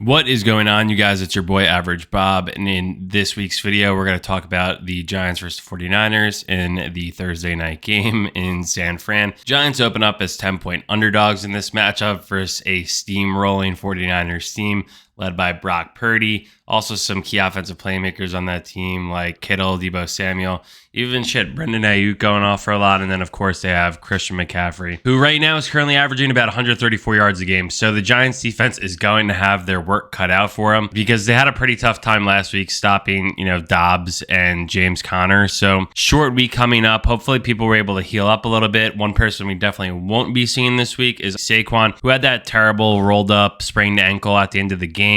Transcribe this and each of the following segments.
What is going on, you guys? It's your boy Average Bob, and in this week's video, we're going to talk about the Giants versus 49ers in the Thursday night game in San Fran. Giants open up as 10-point underdogs in this matchup versus a steamrolling 49ers team led by Brock Purdy. Also some key offensive playmakers on that team like Kittle, Deebo Samuel, even Brendan Ayuk going off for a lot. And then, of course, they have Christian McCaffrey, who right now is currently averaging about 134 yards a game. So the Giants defense is going to have their work cut out for them because they had a pretty tough time last week stopping, Dobbs and James Conner. So short week coming up. Hopefully people were able to heal up a little bit. One person we definitely won't be seeing this week is Saquon, who had that terrible rolled up sprained ankle at the end of the game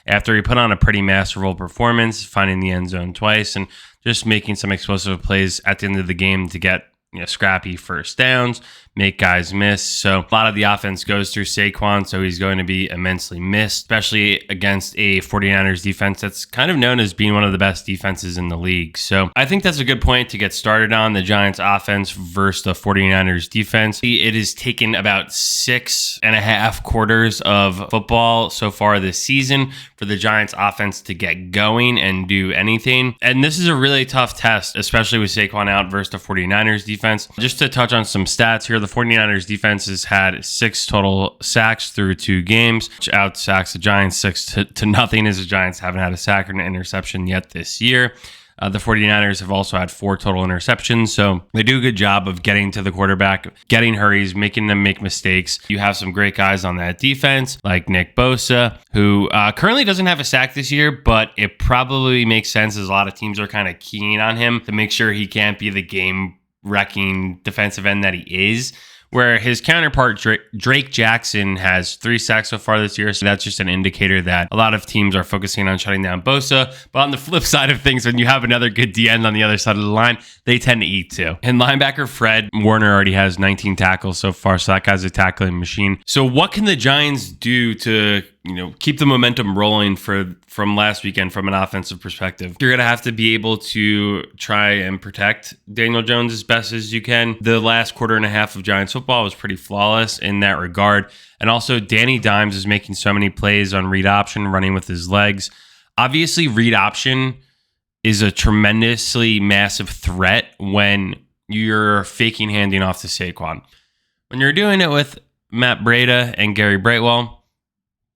after he put on a pretty masterful performance, finding the end zone twice and just making some explosive plays at the end of the game to get scrappy first downs, make guys miss. So a lot of the offense goes through Saquon, so he's going to be immensely missed, especially against a 49ers defense that's kind of known as being one of the best defenses in the league. So I think that's a good point to get started on, the Giants offense versus the 49ers defense. It has taken about 6.5 quarters of football so far this season for the Giants offense to get going and do anything. And this is a really tough test, especially with Saquon out versus the 49ers defense. Just to touch on some stats here, the 49ers defense has had 6 total sacks through 2 games, which out sacks the Giants 6 to nothing, as the Giants haven't had a sack or an interception yet this year. The 49ers have also had 4 total interceptions, so they do a good job of getting to the quarterback, getting hurries, making them make mistakes. You have some great guys on that defense, like Nick Bosa, who currently doesn't have a sack this year, but it probably makes sense as a lot of teams are kind of keying on him to make sure he can't be the game-wrecking defensive end that he is. Where his counterpart, Drake Jackson, has 3 sacks so far this year. So that's just an indicator that a lot of teams are focusing on shutting down Bosa. But on the flip side of things, when you have another good D end on the other side of the line, they tend to eat too. And linebacker Fred Warner already has 19 tackles so far. So that guy's a tackling machine. So what can the Giants do to keep the momentum rolling from last weekend from an offensive perspective? You're going to have to be able to try and protect Daniel Jones as best as you can. The last quarter and a half of Giants football was pretty flawless in that regard. And also, Danny Dimes is making so many plays on read option, running with his legs. Obviously, read option is a tremendously massive threat when you're faking handing off to Saquon. When you're doing it with Matt Breida and Gary Brightwell,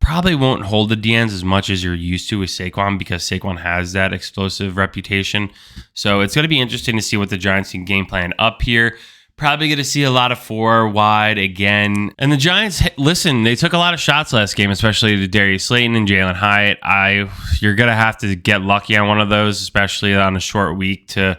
probably won't hold the DNs as much as you're used to with Saquon because Saquon has that explosive reputation. So it's going to be interesting to see what the Giants can game plan up here. Probably going to see a lot of 4 wide again. And the Giants, listen, they took a lot of shots last game, especially to Darius Slayton and Jalen Hyatt. You're going to have to get lucky on one of those, especially on a short week. I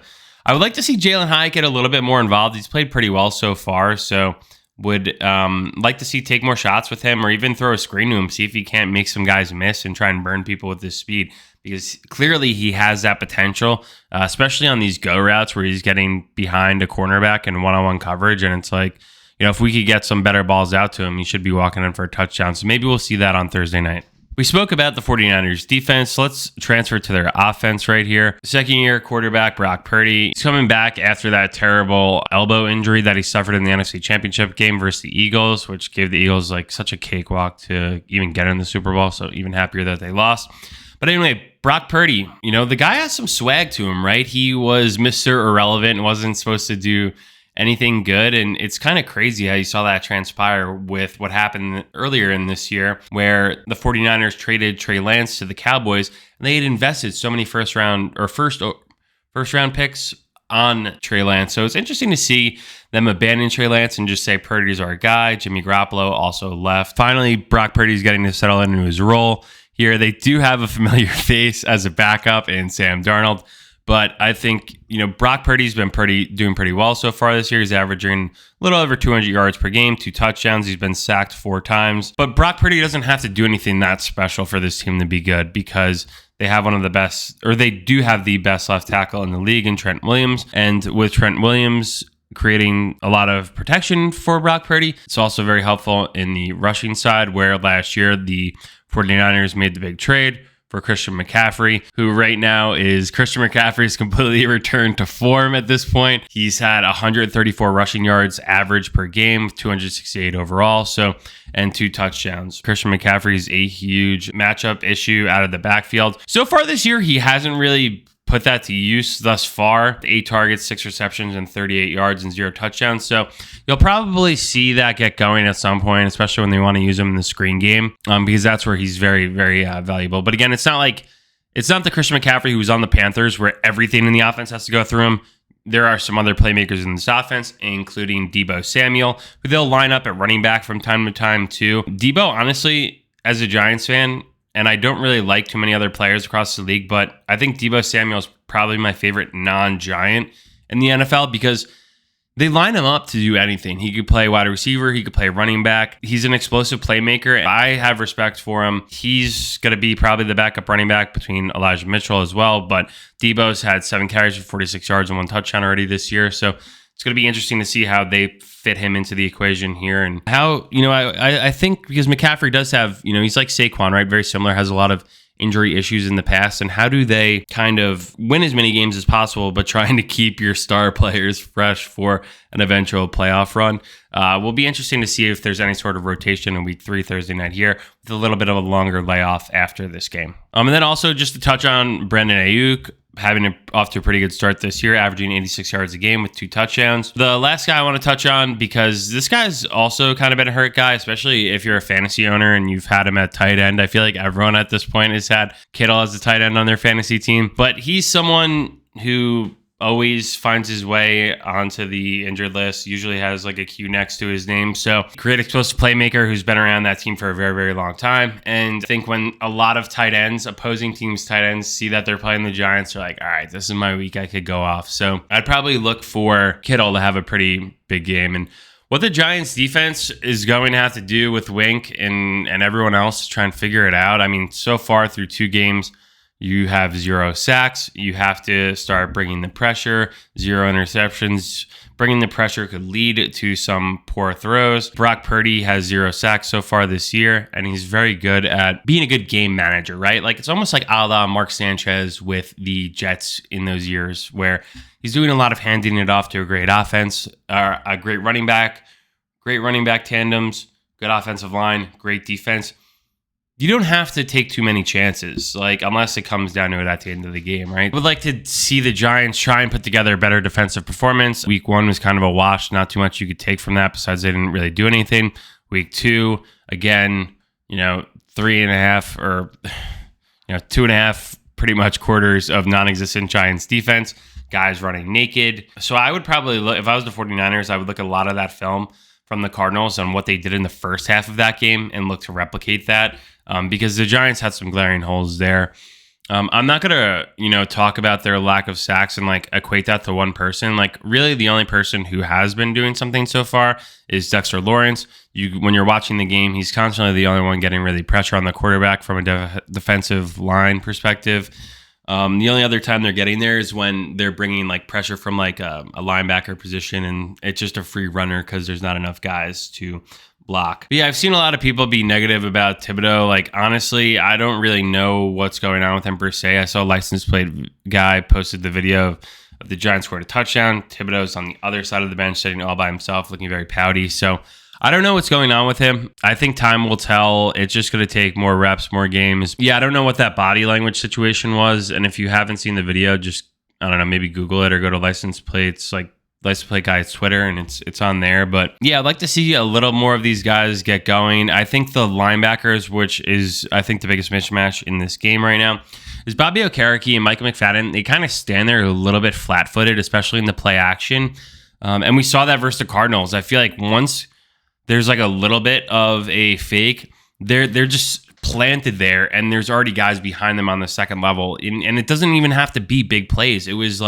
would like to see Jalen Hyatt get a little bit more involved. He's played pretty well so far, so would like to see take more shots with him or even throw a screen to him, see if he can't make some guys miss and try and burn people with his speed, because clearly he has that potential, especially on these go routes where he's getting behind a cornerback in one-on-one coverage. And it's like, if we could get some better balls out to him, he should be walking in for a touchdown. So maybe we'll see that on Thursday night. We spoke about the 49ers defense. So let's transfer to their offense right here. Second-year quarterback Brock Purdy. He's coming back after that terrible elbow injury that he suffered in the NFC Championship game versus the Eagles, which gave the Eagles such a cakewalk to even get in the Super Bowl. So even happier that they lost. But anyway, Brock Purdy, the guy has some swag to him, right? He was Mr. Irrelevant and wasn't supposed to do anything good. And it's kind of crazy how you saw that transpire with what happened earlier in this year, where the 49ers traded Trey Lance to the Cowboys, and they had invested so many first round picks on Trey Lance. So it's interesting to see them abandon Trey Lance and just say Purdy's our guy. Jimmy Garoppolo also left. Finally, Brock Purdy's getting to settle into his role here. They do have a familiar face as a backup in Sam Darnold. But I think, Brock Purdy's been doing pretty well so far this year. He's averaging a little over 200 yards per game, 2 touchdowns. He's been sacked 4 times. But Brock Purdy doesn't have to do anything that special for this team to be good, because they have one of the best, or they do have the best left tackle in the league in Trent Williams. And with Trent Williams creating a lot of protection for Brock Purdy, it's also very helpful in the rushing side, where last year the 49ers made the big trade for Christian McCaffrey, who right now is Christian McCaffrey's completely returned to form at this point. He's had 134 rushing yards average per game, 268 overall, and 2 touchdowns. Christian McCaffrey's a huge matchup issue out of the backfield. So far this year, he hasn't really put that to use thus far. 8 targets, 6 receptions, and 38 yards and 0 touchdowns. So you'll probably see that get going at some point, especially when they want to use him in the screen game, because that's where he's very, very valuable. But again, it's not the Christian McCaffrey who was on the Panthers where everything in the offense has to go through him. There are some other playmakers in this offense, including Deebo Samuel, who they'll line up at running back from time to time too. Deebo, honestly, as a Giants fan, and I don't really like too many other players across the league, but I think Deebo Samuel is probably my favorite non-Giant in the NFL because they line him up to do anything. He could play wide receiver. He could play running back. He's an explosive playmaker. I have respect for him. He's going to be probably the backup running back between Elijah Mitchell as well, but Deebo's had 7 carries for 46 yards and 1 touchdown already this year, so it's going to be interesting to see how they fit him into the equation here and how, I think because McCaffrey does have, he's like Saquon, right? Very similar, has a lot of injury issues in the past. And how do they kind of win as many games as possible, but trying to keep your star players fresh for an eventual playoff run? Will be interesting to see if there's any sort of rotation in week 3, Thursday night here, with a little bit of a longer layoff after this game. And then also just to touch on Brandon Ayuk, having it off to a pretty good start this year, averaging 86 yards a game with 2 touchdowns. The last guy I want to touch on, because this guy's also kind of been a hurt guy, especially if you're a fantasy owner and you've had him at tight end. I feel like everyone at this point has had Kittle as a tight end on their fantasy team, but he's someone who always finds his way onto the injured list, usually has like a Q next to his name. So great explosive playmaker who's been around that team for a very, very long time. And I think when a lot of tight ends, opposing teams' tight ends, see that they're playing the Giants, they're like, all right, this is my week. I could go off. So I'd probably look for Kittle to have a pretty big game. And what the Giants defense is going to have to do with Wink and everyone else to try and figure it out. I mean, so far through 2 games, you have 0 sacks. You have to start bringing the pressure, 0 interceptions. Bringing the pressure could lead to some poor throws. Brock Purdy has 0 sacks so far this year, and he's very good at being a good game manager, right? Like it's almost like a la Mark Sanchez with the Jets in those years where he's doing a lot of handing it off to a great offense, a great running back tandems, good offensive line, great defense. You don't have to take too many chances, like unless it comes down to it at the end of the game, right? I would like to see the Giants try and put together a better defensive performance. Week 1 was kind of a wash, not too much you could take from that besides they didn't really do anything. Week 2, again, 3.5 or 2.5 pretty much quarters of non-existent Giants defense, guys running naked. So I would probably look, if I was the 49ers, I would look at a lot of that film from the Cardinals on what they did in the first half of that game and look to replicate that. Because the Giants had some glaring holes there. I'm not going to, talk about their lack of sacks and equate that to one person. Really the only person who has been doing something so far is Dexter Lawrence. When you're watching the game, he's constantly the only one getting really pressure on the quarterback from a defensive line perspective. The only other time they're getting there is when they're bringing pressure from a linebacker position, and it's just a free runner because there's not enough guys to block. But yeah, I've seen a lot of people be negative about Thibodeau. Honestly, I don't really know what's going on with him per se. I saw a license plate guy posted the video of the Giants scored a touchdown. Thibodeau's on the other side of the bench sitting all by himself, looking very pouty. So I don't know what's going on with him. I think time will tell. It's just going to take more reps, more games. Yeah, I don't know what that body language situation was. And if you haven't seen the video, just, I don't know, maybe Google it or go to license plates, License Plate Guy's Twitter, and it's on there. But yeah, I'd like to see a little more of these guys get going. I think the linebackers, which is, I think, the biggest mismatch in this game right now, is Bobby Okereke and Micah McFadden. They kind of stand there a little bit flat-footed, especially in the play action. And we saw that versus the Cardinals. I feel like once there's a little bit of a fake, they're just planted there, and there's already guys behind them on the second level. And it doesn't even have to be big plays. It was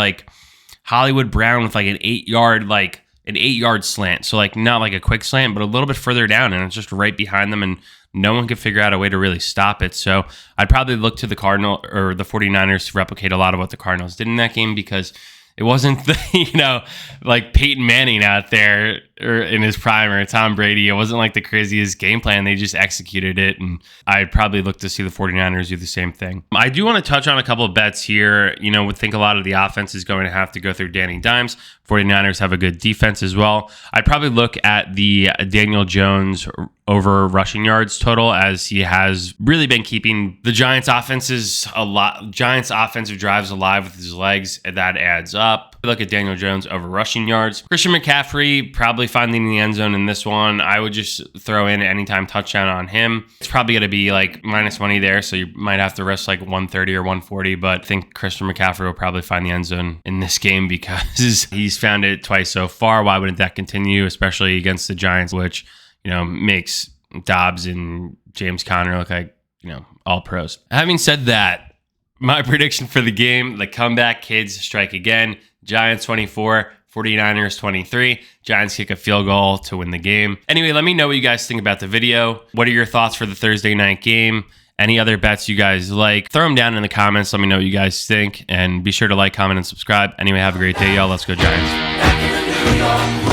Hollywood Brown with an 8-yard slant. So not a quick slant, but a little bit further down, and it's just right behind them, and no one could figure out a way to really stop it. So I'd probably look to the 49ers to replicate a lot of what the Cardinals did in that game, because it wasn't Peyton Manning out there or in his prime or Tom Brady. It wasn't like the craziest game plan. They just executed it. And I'd probably look to see the 49ers do the same thing. I do want to touch on a couple of bets here. Would think a lot of the offense is going to have to go through Danny Dimes. 49ers have a good defense as well. I'd probably look at the Daniel Jones over rushing yards total, as he has really been keeping the Giants offensive drives alive with his legs. That adds up. Look at Daniel Jones over rushing yards. Christian McCaffrey probably finding the end zone in this one. I would just throw in anytime touchdown on him. It's probably going to be like minus money there, so you might have to risk like 130 or 140, but I think Christian McCaffrey will probably find the end zone in this game because he's found it twice so far. Why wouldn't that continue, especially against the Giants, which makes Dobbs and James Conner look like, all pros. Having said that, my prediction for the game, the comeback kids strike again. Giants 24, 49ers 23. Giants kick a field goal to win the game. Anyway, let me know what you guys think about the video. What are your thoughts for the Thursday night game? Any other bets you guys like? Throw them down in the comments. Let me know what you guys think. And be sure to like, comment, and subscribe. Anyway, have a great day, y'all. Let's go Giants.